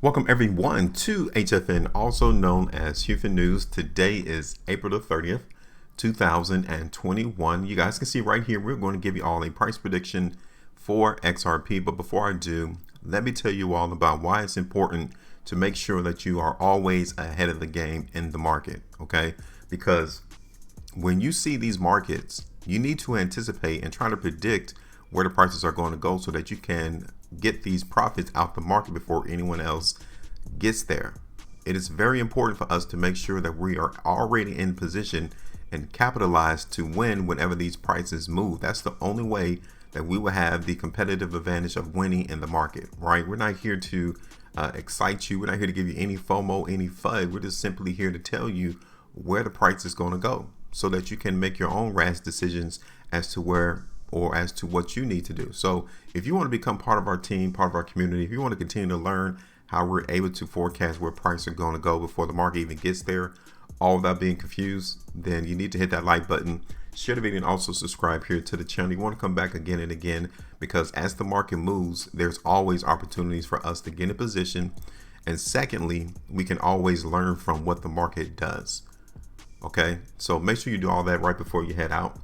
Welcome everyone to HueFin, also known as HueFin News. Today is April the 30th, 2021. You guys can see right here, we're going to give you all a price prediction for XRP. But before I do, let me tell you all about why it's important to make sure that you are always ahead of the game in the market, okay? Because when you see these markets, you need to anticipate and try to predict where the prices are going to go so that you can get these profits out the market before anyone else gets there. It is very important for us to make sure that we are already in position and capitalize to win whenever these prices move. That's the only way that we will have the competitive advantage of winning in the market, right? We're not here to excite you. We're not here to give you any FOMO, any FUD. We're just simply here to tell you where the price is going to go so that you can make your own rash decisions as to where or as to what you need to do. So if you want to become part of our team, part of our community, if you want to continue to learn how we're able to forecast where prices are going to go before the market even gets there, all without being confused, then you need to hit that like button, share the video, and also subscribe here to the channel. You want to come back again and again, because as the market moves, there's always opportunities for us to get in position. And secondly, we can always learn from what the market does. Okay, so make sure you do all that right before you head out.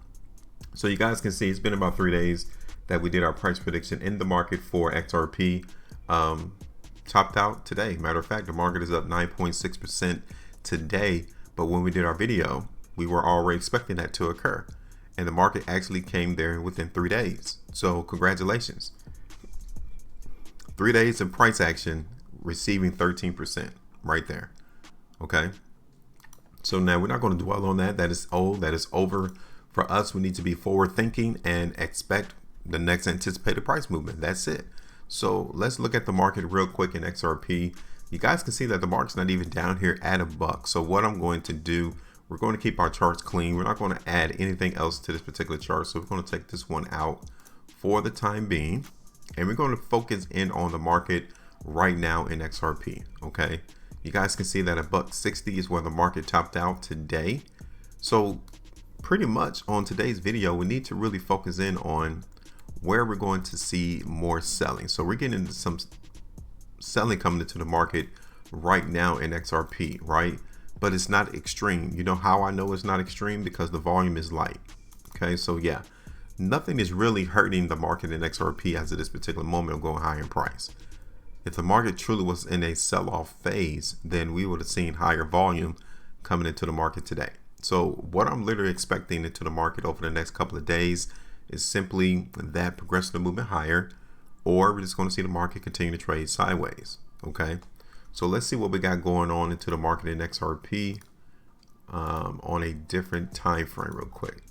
So you guys can see it's been about 3 days that we did our price prediction in the market for XRP. Topped out today. Matter of fact, the market is up 9.6% today. But when we did our video, we were already expecting that to occur. And the market actually came there within 3 days. So congratulations. 3 days of price action, receiving 13% right there. Okay. So now we're not going to dwell on that. That is old. That is over. For us, we need to be forward thinking and expect the next anticipated price movement. That's it. So let's look at the market real quick in XRP. You guys can see that the market's not even down here at a buck. So what I'm going to do, we're going to keep our charts clean. We're not going to add anything else to this particular chart. So we're going to take this one out for the time being. And we're going to focus in on the market right now in XRP. Okay. You guys can see that $1.60 is where the market topped out today. So pretty much on today's video, we need to really focus in on where we're going to see more selling. So we're getting into some selling coming into the market right now in XRP, right? But it's not extreme. You know how I know it's not extreme? Because the volume is light. Okay, so yeah, nothing is really hurting the market in XRP as of this particular moment of going higher in price. If the market truly was in a sell-off phase, then we would have seen higher volume coming into the market today. So what I'm literally expecting into the market over the next couple of days is simply that progressive movement higher, or we're just going to see the market continue to trade sideways. Okay, so let's see what we got going on into the market in XRP on a different time frame real quick.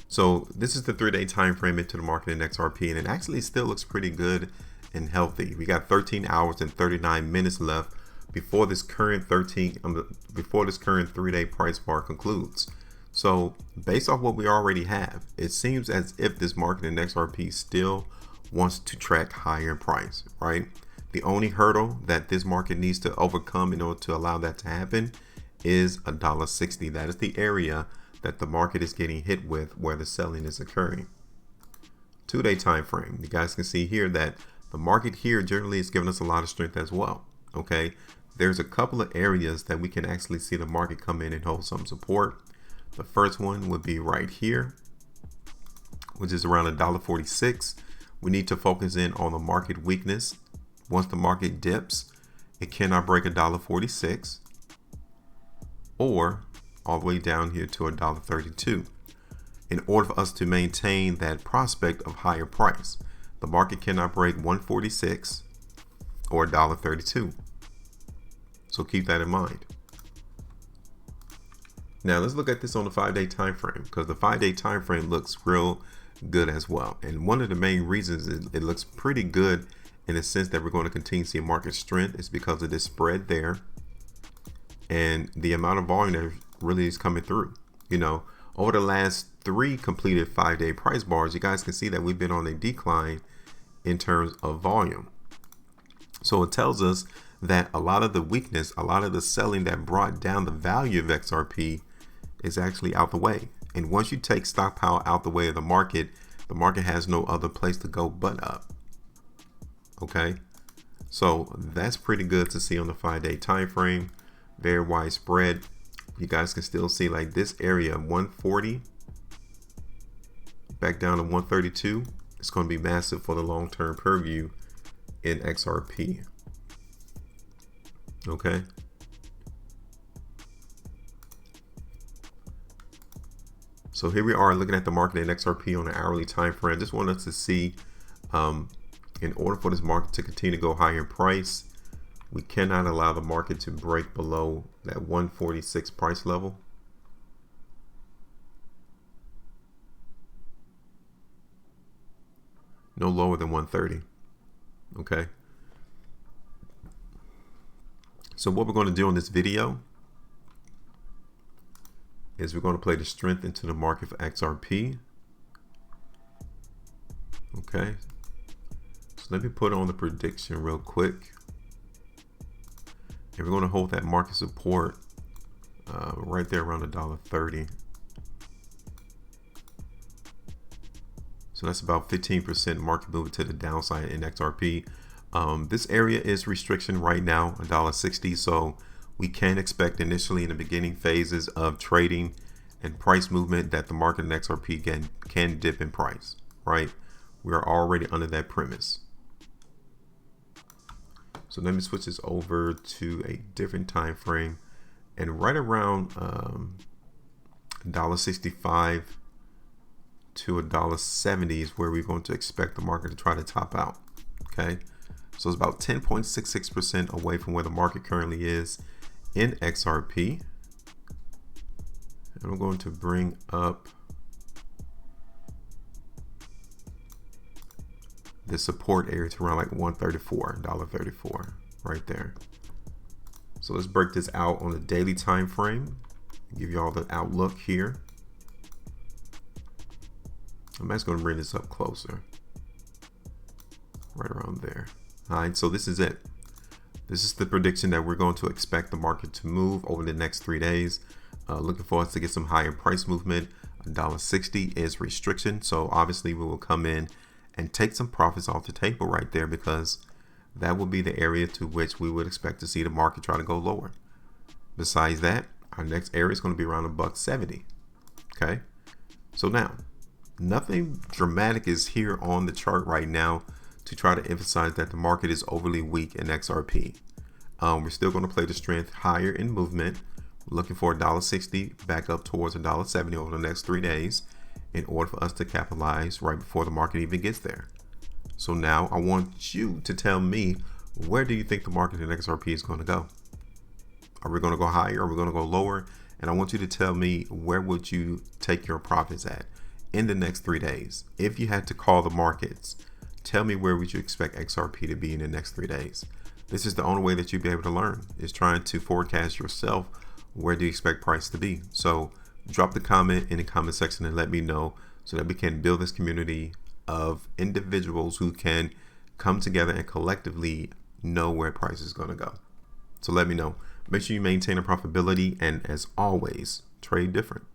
So this is the 3-day time frame into the market in XRP, and it actually still looks pretty good and healthy. We got 13 hours and 39 minutes left before this current 3-day price bar concludes. So based off what we already have, it seems as if this market in XRP still wants to track higher in price, right? The only hurdle that this market needs to overcome in order to allow that to happen is $1.60. That is the area that the market is getting hit with where the selling is occurring. 2-day time frame. You guys can see here that the market here generally is giving us a lot of strength as well. Okay, there's a couple of areas that we can actually see the market come in and hold some support. The first one would be right here, which is around $1.46. We need to focus in on the market weakness. Once the market dips, it cannot break $1.46 or all the way down here to $1.32. In order for us to maintain that prospect of higher price, the market cannot break 146 or $1.32. So keep that in mind. Now let's look at this on the 5-day time frame, because the 5-day time frame looks real good as well. And one of the main reasons it looks pretty good in the sense that we're going to continue to see market strength is because of this spread there and the amount of volume that really is coming through. You know, over the last 3 completed 5-day price bars, you guys can see that we've been on a decline in terms of volume. So it tells us that a lot of the weakness, a lot of the selling that brought down the value of XRP is actually out the way. And once you take stockpile out the way of the market has no other place to go but up. Okay, So that's pretty good to see on the 5-day time frame. Very widespread. You guys can still see like this area 140 back down to 132. It's going to be massive for the long-term purview in XRP. Okay. So here we are looking at the market in XRP on an hourly time frame. Just want us to see, in order for this market to continue to go higher in price, we cannot allow the market to break below that 146 price level. No lower than 130. Okay. So what we're going to do in this video is we're going to play the strength into the market for XRP. Okay. So let me put on the prediction real quick. And we're going to hold that market support right there around $1.30. So that's about 15% market movement to the downside in XRP. This area is restriction right now, $1.60. So we can expect initially in the beginning phases of trading and price movement that the market in XRP can dip in price, right? We are already under that premise. So let me switch this over to a different time frame, and right around $1.65 to $1.70 is where we're going to expect the market to try to top out. Okay, so it's about 10.66% away from where the market currently is in XRP. And I'm going to bring up the support area to around like $1.34 right there. So let's break this out on the daily time frame. Give you all the outlook here. I'm just going to bring this up closer, right around there. All right, so this is it. This is the prediction that we're going to expect the market to move over the next 3 days. Looking for us to get some higher price movement. $1.60 is restriction, so obviously we will come in and take some profits off the table right there, because that will be the area to which we would expect to see the market try to go lower. Besides that, our next area is going to be around $1.70. Okay, so now nothing dramatic is here on the chart right now to try to emphasize that the market is overly weak in XRP. We're still going to play the strength higher in movement. We're looking for $1.60 back up towards $1.70 over the next 3 days in order for us to capitalize right before the market even gets there. So now I want you to tell me, where do you think the market in XRP is going to go? Are we going to go higher? Are we going to go lower? And I want you to tell me, where would you take your profits at in the next 3 days? If you had to call the markets, tell me, where would you expect XRP to be in the next 3 days? This is the only way that you'll be able to learn, is trying to forecast yourself. Where do you expect price to be? So drop the comment in the comment section and let me know, so that we can build this community of individuals who can come together and collectively know where price is going to go. So let me know. Make sure you maintain a profitability, and as always, trade different.